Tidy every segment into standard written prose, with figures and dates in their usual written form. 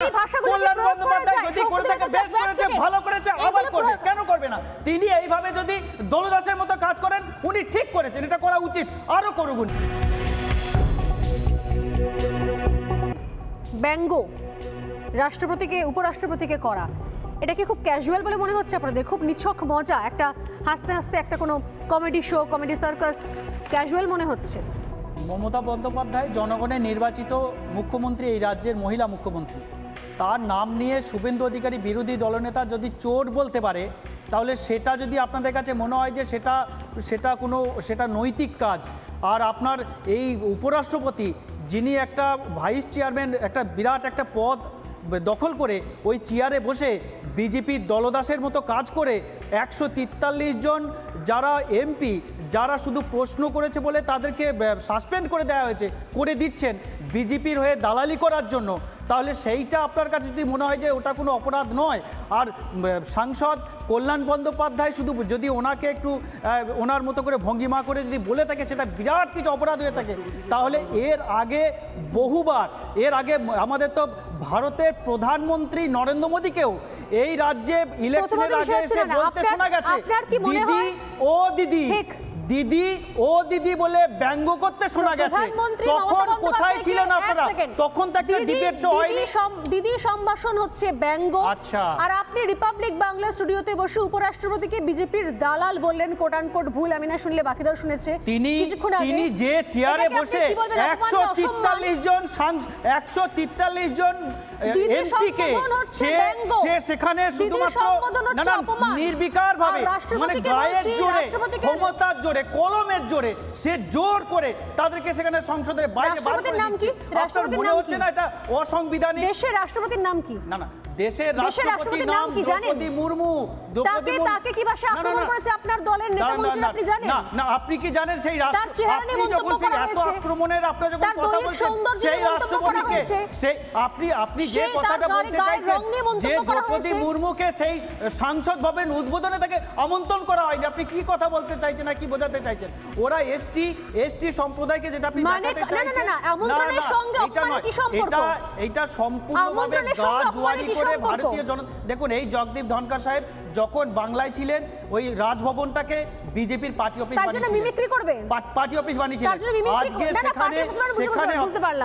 কল্যাণ বন্দ্যোপাধ্যায় যদি করে থাকে বেশ করেছে, ভালো করেছে, আবার করবে, কেন করবে না? তিনি এইভাবে যদি দলদাসের মতো কাজ করেন, উনি ঠিক করেছেন, এটা করা উচিত, আরো করুন। ব্যঙ্গ রাষ্ট্রপতিকে উপরাষ্ট্রপতিকে করা, এটা কি খুব ক্যাজুয়াল বলে মনে হচ্ছে আপনাদের? খুব নিছক মজা, একটা হাসতে হাসতে একটা কোনো comedy show, comedy circus, casual মনে হচ্ছে? মমতা বন্দ্যোপাধ্যায় জনগণের নির্বাচিত মুখ্যমন্ত্রী, এই রাজ্যের মহিলা মুখ্যমন্ত্রী, তার নাম নিয়ে শুভেন্দু অধিকারী বিরোধী দলনেতা যদি চোর বলতে পারে, তাহলে সেটা যদি আপনাদের কাছে মনে হয় যে সেটা নৈতিক কাজ, আর আপনার এই উপরাষ্ট্রপতি যিনি একটা ভাইস চেয়ারম্যান, একটা বিরাট একটা পদ দখল করে ওই চেয়ারে বসে বিজেপির দলদাসের মতো কাজ করে 143 জন যারা এমপি, যারা শুধু প্রশ্ন করেছে বলে তাদেরকে সাসপেন্ড করে দেওয়া হয়েছে, করে দিচ্ছেন বিজেপির হয়ে দালালি করার জন্য, তাহলে সেইটা আপনার কাছে যদি মনে হয় যে ওটা কোনো অপরাধ নয়, আর সাংসদ কল্যাণ বন্দ্যোপাধ্যায় শুধু যদি ওনাকে একটু ওনার মতো করে ভঙ্গিমা করে যদি বলে থাকে সেটা বিরাট কিছু অপরাধ হয়ে থাকে, তাহলে এর আগে বহুবার, এর আগে আমাদের তো ভারতের প্রধানমন্ত্রী নরেন্দ্র মোদীকেও এই রাজ্যে ইলেকশনের আগে এসে বলতে শোনা গেছে, দিদি ও দিদি, দিদি ও দিদি বলে ব্যঙ্গ করতে শোনা গেছে। তখন কোথায় ছিলেন আপনারা? তখন তাকে ডিবেট শো হয়নি। দিদি সম্ভাষণ হচ্ছে ব্যঙ্গ। আচ্ছা, আর আপনি রিপাবলিক বাংলা স্টুডিওতে বসে উপরাষ্ট্রপতিকে বিজেপির দালাল বললেন, কোট আনকোট ভুল, আমি না শুনলে বাকিরাও শুনেছে। তিনি যে চেয়ারে বসে 143 জন এমপিকে সেখানে শুধুমাত্র নির্বিকার ভাবে, মানে গায়ের জোরে, ক্ষমতার জোরে, কলমের জোরে সে জোর করে তাদেরকে সেখানে সংসদের বাইরে বার করে দিচ্ছে। নাম কি? রাষ্ট্রপতির নাম হচ্ছে না এটা অসাংবিধানিক? দেশের রাষ্ট্রপতির নাম কি? না না, দেশের রাষ্ট্রপতির নাম কি জানেন? দ্রৌপদী মুর্মু। তাকে কি ভাষায় আক্রমণ করেছে আপনার দলের নেতা মন্ত্রী, আপনি জানেন? না না, আপনি কি জানেন সেই রাষ্ট্রপতি যখন সেই এত আক্রমণের আপনারা যখন কথা বলছেন, সেই রাষ্ট্রপতিকে সেই আপনি যে কথাটা বলতে চাইছেন যে দ্রৌপদী মুর্মুকে সেই সংসদ ভবন উদ্বোধনে তাকে আমন্ত্রণ করা হয়নি, আপনি কি কথা বলতে চাইছেন আর কি বোঝাতে চাইছেন? ওরা এসটি সম্প্রদায়কে যেটা আপনি দেখাতে চাইছেন, না আমন্ত্রণের সঙ্গে আপনার কি সম্পর্ক? এটা সম্পূর্ণভাবে গাজওয়ারি করে ভারতীয় জনতা। দেখুন, এই জগদীপ ধনখড় সাহেব যখন বাংলায় ছিলেন ওই রাজভবনটাকে বিজেপির পার্টি অফিস বানিয়েছিলেন, আজকে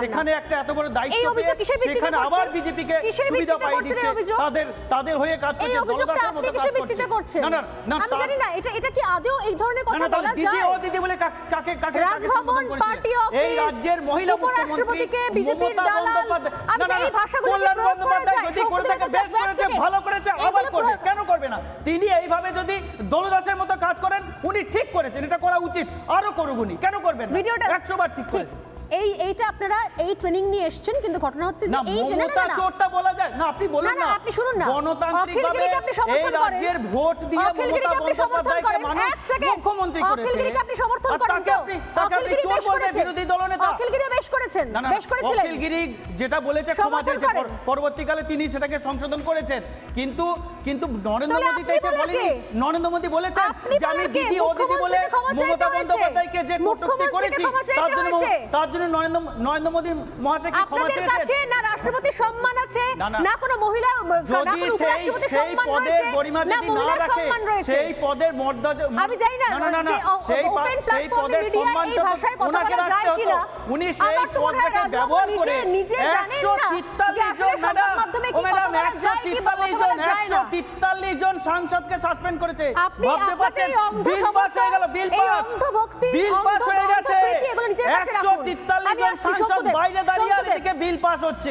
সেখানে একটা এত বড় দায়িত্ব সেখানে আবার বিজেপিকে সুবিধা পাইয়ে দিচ্ছে, তাদের হয়ে কাজ করছে, দলদাসের মতো কাজ করছে। না না, আমি জানি না এটা কি আদৌ এই ধরনের কথা বলা যায়? দিদি ও দিদি বলে কাকে রাজভবন, পার্টি অফিস, এই রাজ্যের মহিলা মুখ্যমন্ত্রীকে বিজেপির দালাল, আমি এই ভাষাগুলো কল্যাণ বন্দ্যোপাধ্যায় যদি করে থাকে বেশ করেছে, ভালো করেছে, আবার করবে, কেন করবে না? তিনি এইভাবে যদি দলদাসের মতো কাজ করেন, উনি ঠিক করেছেন, এটা করা উচিত, আরো করুন, উনি কেন করবেন? 100 বার ঠিক করেছেন। এইটা আপনারা এই ট্রেনিং নিয়ে এসেছেন, কিন্তু ঘটনা হচ্ছে যে এই যে না চোরটা বলা যায় না, আপনি বলুন না, আপনি শুনুন না, গণতান্ত্রিকভাবে এই রাজ্যের ভোট দিয়ে মমতা বন্দ্যোপাধ্যায়কে মানুষ মুখ্যমন্ত্রী করেছে, অখিলগিরিকে আপনি সমর্থন করেন, তাকে আপনি চোর বলবেন বিরোধী দলনেতা? অখিলগিরি বেশ করেছেন, বেশ করেছিলেন। অখিলগিরি যেটা বলেছে ক্ষমা চেয়েছে, পরবর্তীকালে তিনি সেটাকে সংশোধন করেছেন, কিন্তু নরেন্দ্র মোদী তো এসে বলেনি। নরেন্দ্র মোদী বলেছেন যে আমি দিদি ও দিদি বলে মমতা বন্দ্যোপাধ্যায়কে যে কটূক্তি করেছি, তার জন্য নরেন্দ্র মোদী মহাশয়কে ক্ষমা চেয়েছেন। না রাষ্ট্রপতির সম্মান আছে, না কোনো মহিলা, যদি সেই পদের গরিমা যদি না রাখে, সেই পদের মর্যাদা, আমি জানি না সেই পদের সম্মান ওনাকে রাখতে হতো। উনি সেই পদটাকে ব্যবহার করে 143 জন সাংসদকে সাসপেন্ড করেছে। ভাবতে পারছেন? বিল পাস হয়ে গেল, বিল পাস হয়ে গেছে, 143 জন সাংসদ বাইরে দাঁড়িয়ে আর এদিকে বিল পাস হচ্ছে।